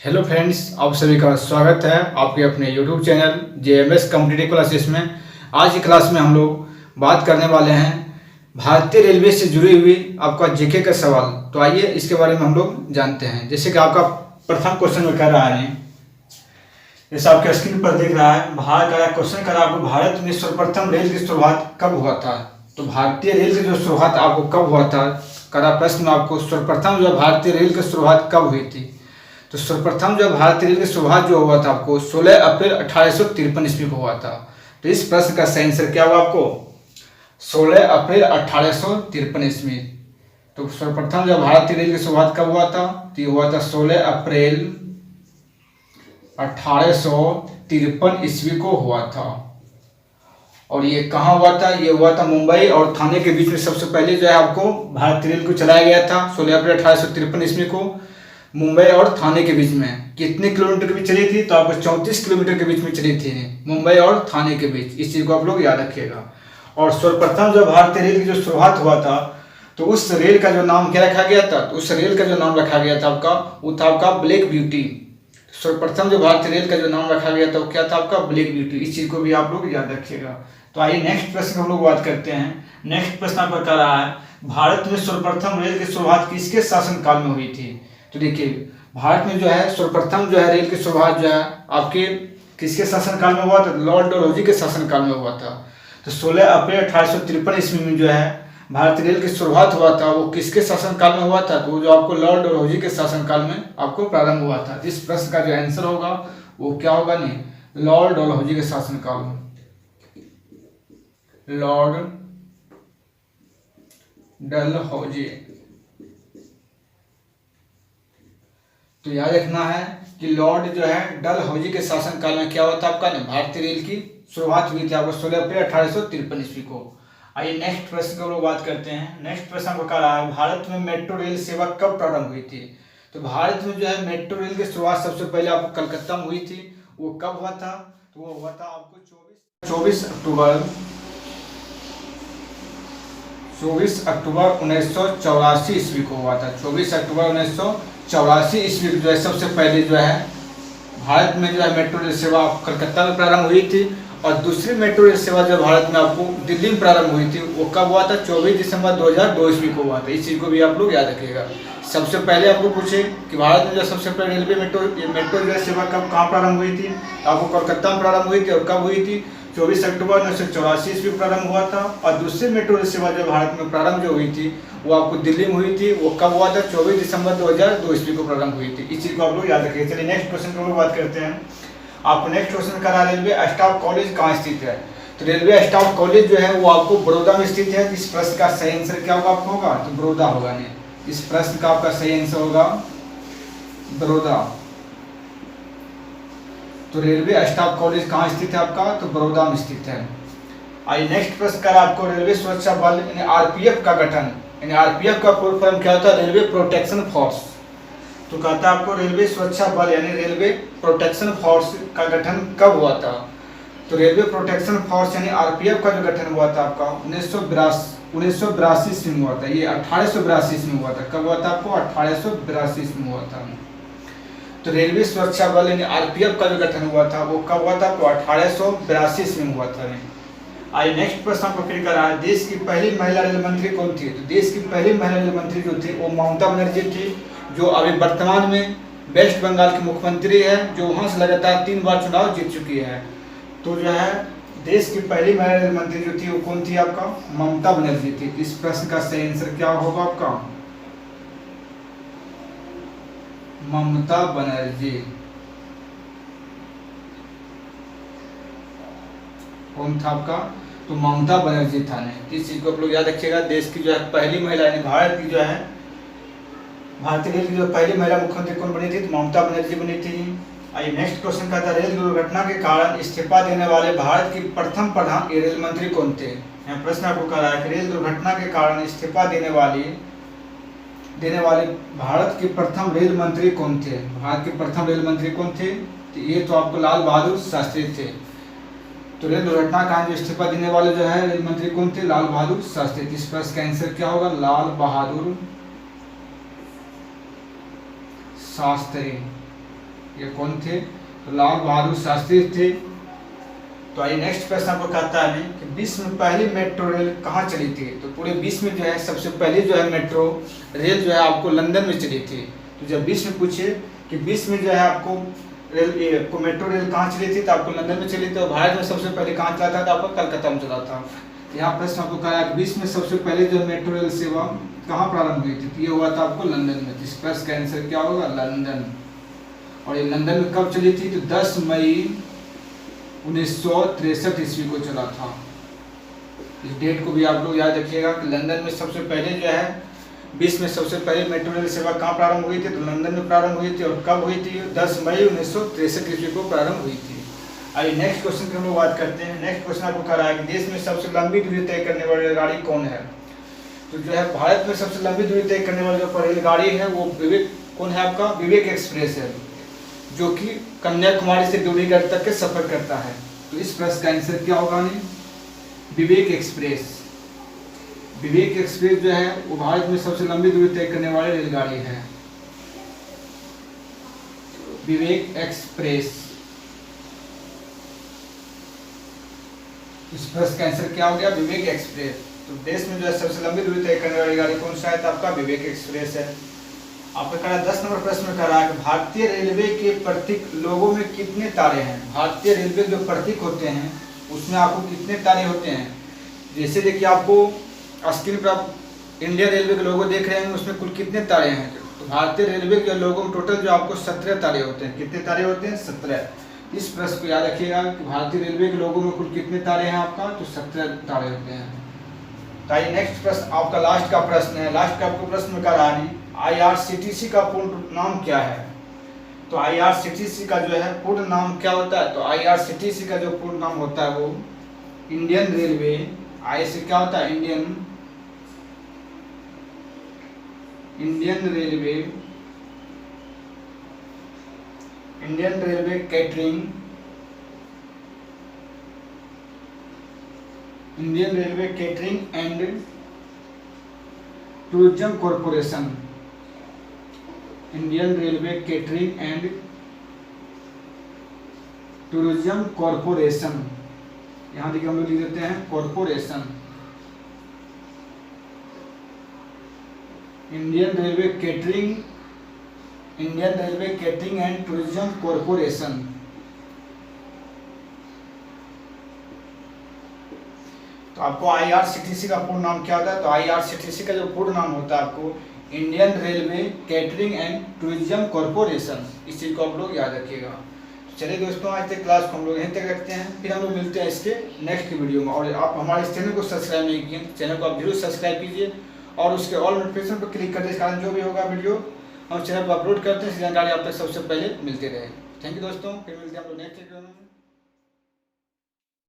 Hello friends, आप सभी का स्वागत है आपके अपने YouTube channel JMS competitive classes में। आज की क्लास में हम लोग बात करने वाले हैं भारतीय रेलवे से जुड़ी हुई आपका जीके का सवाल। तो आइए इसके बारे में हम लोग जानते हैं। जैसे कि आपका प्रथम क्वेश्चन में कह रहा है, जैसे आपके स्क्रीन पर दिख रहा है, भारत का क्वेश्चन कर रहा है आपको, भारत में सर्वप्रथम रेल की शुरुआत कब हुआ था। तो भारतीय रेल की जो शुरुआत आपको कब हुआ था, करा प्रश्न में आपको सर्वप्रथम जो भारतीय रेल की शुरुआत कब हुई थी। तो सर्वप्रथम जो भारतीय रेल की शुरुआत जो हुआ था आपको 16 अप्रैल 1853 ईस्वी को हुआ था। तो इस प्रश्न का सही आंसर क्या हुआ आपको, 16 अप्रैल 1853 ईस्वी। तो सर्वप्रथम जो भारतीय रेल की शुरुआत कब हुआ था, तो ये हुआ था 16 अप्रैल 1853 ईस्वी को हुआ था। और ये कहाँ हुआ था, ये हुआ था मुंबई और थाने के बीच में। सबसे पहले जो है आपको भारतीय रेल को चलाया गया था 16 अप्रैल 1853 ईस्वी को मुंबई और थाने के बीच में। कितने किलोमीटर के बीच चली थी, तो आपको 34 किलोमीटर के बीच में चली थी मुंबई और थाने के बीच। इस चीज को आप लोग याद रखिएगा। और सर्वप्रथम जो भारतीय रेल की जो शुरुआत हुआ था, तो उस रेल का जो नाम क्या रखा गया था, तो उस रेल का जो नाम रखा गया था आपका, वो था आपका ब्लैक ब्यूटी। सर्वप्रथम जो भारतीय रेल का जो नाम रखा गया था वो क्या था आपका, ब्लैक ब्यूटी। इस चीज को भी आप लोग याद रखिएगा। तो आइए नेक्स्ट प्रश्न हम लोग बात करते हैं। नेक्स्ट प्रश्न आपका क्या रहा है, भारत में सर्वप्रथम रेल की शुरुआत किसके शासनकाल में हुई थी। तो देखिए, भारत में जो है सर्वप्रथम जो है रेल की शुरुआत जो है आपके किसके शासनकाल में हुआ था, लॉर्ड डलहौजी के शासनकाल में हुआ था। तो 16 अप्रैल 1853 ईस्वी में जो है भारतीय रेल की शुरुआत हुआ था, वो किसके शासनकाल में हुआ था, तो जो आपको लॉर्ड डलहौजी के शासनकाल में आपको प्रारंभ हुआ था। इस प्रश्न का जो आंसर होगा वो क्या होगा, नहीं, लॉर्ड डलहौजी के शासनकाल में, लॉर्ड डलहौजी। तो याद रखना है कि लॉर्ड जो है डलहौजी के शासनकाल में क्या हुआ था आपका, भारतीय रेल की शुरुआत हुई थी आपको 16 अप्रैल 1853 ईस्वी को। आइए नेक्स्ट प्रश्न को लोग बात करते हैं। नेक्स्ट प्रश्न आपको क्या रहा है, भारत में मेट्रो रेल सेवा कब प्रारंभ हुई थी। तो भारत में जो है मेट्रो रेल की शुरुआत सबसे पहले आपको कलकत्ता में हुई थी। वो कब हुआ था, तो वो हुआ था आपको 24 अक्टूबर 1984 ईस्वी को हुआ था। 24 अक्टूबर 1984 ईस्वी को जो है सबसे पहले जो है भारत में जो है मेट्रो रेल सेवा कलकत्ता में प्रारंभ हुई थी। और दूसरी मेट्रो रेल सेवा जो भारत में आपको दिल्ली में प्रारंभ हुई थी, वो कब हुआ था, 24 दिसंबर 2002 ईस्वी को हुआ था। इस चीज़ को भी आप लोग याद रखिएगा। सबसे पहले आपको पूछे कि भारत में जो सबसे पहले रेलवे मेट्रो रेल सेवा कहाँ प्रारंभ हुई थी, आपको कलकत्ता में प्रारंभ हुई थी। और कब हुई थी, 24 अक्टूबर 1984 ईस्वी प्रारंभ हुआ था। और दूसरी मेट्रो रेल सेवा जो भारत में प्रारंभ जो हुई थी वो आपको दिल्ली में हुई थी। वो कब हुआ था, 24 दिसंबर 2002 ईस्वी को प्रारंभ हुई थी। इस चीज़ को आप लोग याद रखिए। चलिए नेक्स्ट क्वेश्चन को बात करते हैं। आपको नेक्स्ट क्वेश्चन करा, रेलवे स्टाफ कॉलेज कहाँ स्थित है। तो रेलवे स्टाफ कॉलेज जो है वो आपको बड़ौदा में स्थित है। इस प्रश्न का सही आंसर क्या होगा आपको होगा, तो बड़ौदा होगा। नहीं, इस प्रश्न का आपका सही आंसर होगा बड़ौदा। तो रेलवे स्टाफ कॉलेज कहाँ स्थित है आपका, तो बड़ौदा में स्थित है। आइए नेक्स्ट प्रश्न कर आपको, रेलवे सुरक्षा बल यानी आरपीएफ का गठन, यानी आरपीएफ का फुल फॉर्म क्या होता है, रेलवे प्रोटेक्शन फोर्स। तो कहता है आपको रेलवे सुरक्षा बल यानी रेलवे प्रोटेक्शन फोर्स का गठन कब हुआ था। तो रेलवे प्रोटेक्शन फोर्स यानी आरपीएफ का जो गठन हुआ था आपका 1982 ईस्वी में हुआ था। ये 1882 ईस्वी में हुआ था। कब हुआ था आपको, 1882 ईस्वी में हुआ था। तो रेलवे सुरक्षा बल यानी आरपीएफ का जो गठन हुआ था वो कब हुआ था आपको, 1882 ईस्वी में हुआ था। आइए नेक्स्ट प्रश्न आपको फिर करा है, देश की पहली महिला रेल मंत्री कौन थी। तो देश की पहली महिला रेल मंत्री जो थी वो ममता बनर्जी थी, जो अभी वर्तमान में वेस्ट बंगाल की मुख्यमंत्री है, जो वहाँ से लगातार 3 बार चुनाव जीत चुकी है। तो जो है देश की पहली महिला रेल मंत्री जो थी वो कौन थी आपका, ममता बनर्जी थी। इस प्रश्न का सही आंसर क्या होगा आपका, ममता बनर्जी। कौन था आपका, तो ममता बनर्जी था। नहीं, इस चीज को आप लोग याद रखिएगा। देश की जो है पहली महिला यानी भारत की जो है भारतीय रेल की जो पहली महिला मुख्यमंत्री कौन बनी थी, तो ममता बनर्जी बनी थी। आइए नेक्स्ट क्वेश्चन का था, रेल दुर्घटना के कारण इस्तीफा देने वाले भारत की प्रथम प्रधान रेल मंत्री कौन थे। यहाँ प्रश्न आपको कह रहा है कि रेल दुर्घटना के कारण इस्तीफा देने वाले भारत के प्रथम रेल मंत्री कौन थे। भारत के प्रथम रेल मंत्री कौन थे, तो ये तो आपको लाल बहादुर शास्त्री थे। तो रेल दुर्घटना का जो इस्तीफा देने वाले जो है रेल मंत्री कौन थे, लाल बहादुर शास्त्री। इस प्रश्न का आंसर क्या होगा, लाल बहादुर शास्त्री। ये कौन थे? तो लाल बहादुर शास्त्री थे। तो आइए नेक्स्ट प्रश्न आपको कहता है कि विश्व में पहली मेट्रो रेल कहाँ चली थी? तो पूरे विश्व में जो है सबसे पहली जो है मेट्रो रेल जो है आपको लंदन में चली थी। तो जब विश्व में पूछे कि विश्व में जो है आपको मेट्रो रेल कहाँ चली थी, तो आपको लंदन में चली थी। और भारत में सबसे पहले कहाँ चला था? तो आपको कलकत्ता में चला था। यहाँ प्रश्न आपको कहा कि विश्व में सबसे पहले जो मेट्रो रेल सेवा कहाँ प्रारंभ हुई थी? तो ये हुआ था आपको लंदन में। इस प्रश्न का आंसर क्या होगा? लंदन। और ये लंदन में कब चली थी? तो 10 मई 1963 ईस्वी को चला था। इस डेट को भी आप लोग याद रखिएगा कि लंदन में सबसे पहले जो है विश्व में सबसे पहले मेट्रो रेल सेवा कहाँ प्रारंभ हुई थी? तो लंदन में प्रारंभ हुई थी। और कब हुई थी? 10 मई 1963 ईस्वी को प्रारंभ हुई थी। आइए नेक्स्ट क्वेश्चन की हम लोग बात करते हैं। नेक्स्ट क्वेश्चन आपको कह रहा है कि देश में सबसे लंबी दूरी तय करने वाली रेलगाड़ी कौन है? तो जो है भारत में सबसे लंबी दूरी तय करने वाली जो रेलगाड़ी है वो कौन है आपका? विवेक एक्सप्रेस है, जो कि कन्याकुमारी से डिब्रूगढ़ तक के सफर करता है। तो इस प्रश्न का आंसर क्या होगा? विवेक एक्सप्रेस। विवेक एक्सप्रेस जो है वो भारत में सबसे लंबी दूरी तय करने वाली रेलगाड़ी है, विवेक एक्सप्रेस। इस प्रश्न का आंसर क्या हो गया? विवेक एक्सप्रेस। तो देश में जो है सबसे लंबी दूरी तय करने वाली गाड़ी कौन सा है? तो आपका विवेक एक्सप्रेस है। आपका कह रहा है 10 नंबर प्रश्न में कह रहा है कि भारतीय रेलवे के प्रतीक लोगों में कितने तारे हैं? भारतीय रेलवे जो प्रतीक होते हैं उसमें आपको कितने तारे होते हैं? जैसे देखिए आपको स्क्रीन पर आप इंडियन रेलवे के लोगो देख रहे हैं, उसमें कुल कितने तारे हैं? तो भारतीय रेलवे के लोगों में टोटल जो आपको 17 तारे होते हैं। कितने तारे होते हैं? 17। इस प्रश्न को याद रखिएगा कि भारतीय रेलवे के लोगों में कुल कितने तारे हैं आपका? तो 17 तारे होते हैं। तो आइए नेक्स्ट प्रश्न आपका लास्ट का प्रश्न है। लास्ट का आपको प्रश्न में कह रहा है IRCTC का पूर्ण नाम क्या है? तो IRCTC का जो है पूर्ण नाम क्या होता है? तो IRCTC का जो पूर्ण नाम होता है वो इंडियन रेलवे, आई से क्या होता है? Indian railway catering and tourism corporation. Indian railway catering and tourism corporation. यहाँ देखिए हम लोग लिख देते हैं corporation. Indian railway catering and tourism corporation. तो आपको IRCTC का पूर्ण नाम क्या होता है? तो IRCTC का जो पूर्ण नाम होता है आपको Indian railway catering and tourism corporation. इस चीज को आप लोग याद रखिएगा। चलिए दोस्तों, आज तक क्लास को हम लोग यहीं तक रखते हैं, फिर हम लोग मिलते हैं इसके नेक्स्ट वीडियो में। और आप हमारे इस चैनल को सब्सक्राइब नहीं किए, चैनल को आप जरूर सब्सक्राइब कीजिए और उसके ऑल नोटिफिकेशन पर क्लिक करने के कारण जो भी होगा वीडियो हम चैनल पर अपलोड करते हैं, जानकारी आप तक सबसे पहले मिलती रहे। थैंक यू दोस्तों, फिर मिलते हैं हम लोग नेक्स्ट वीडियो में।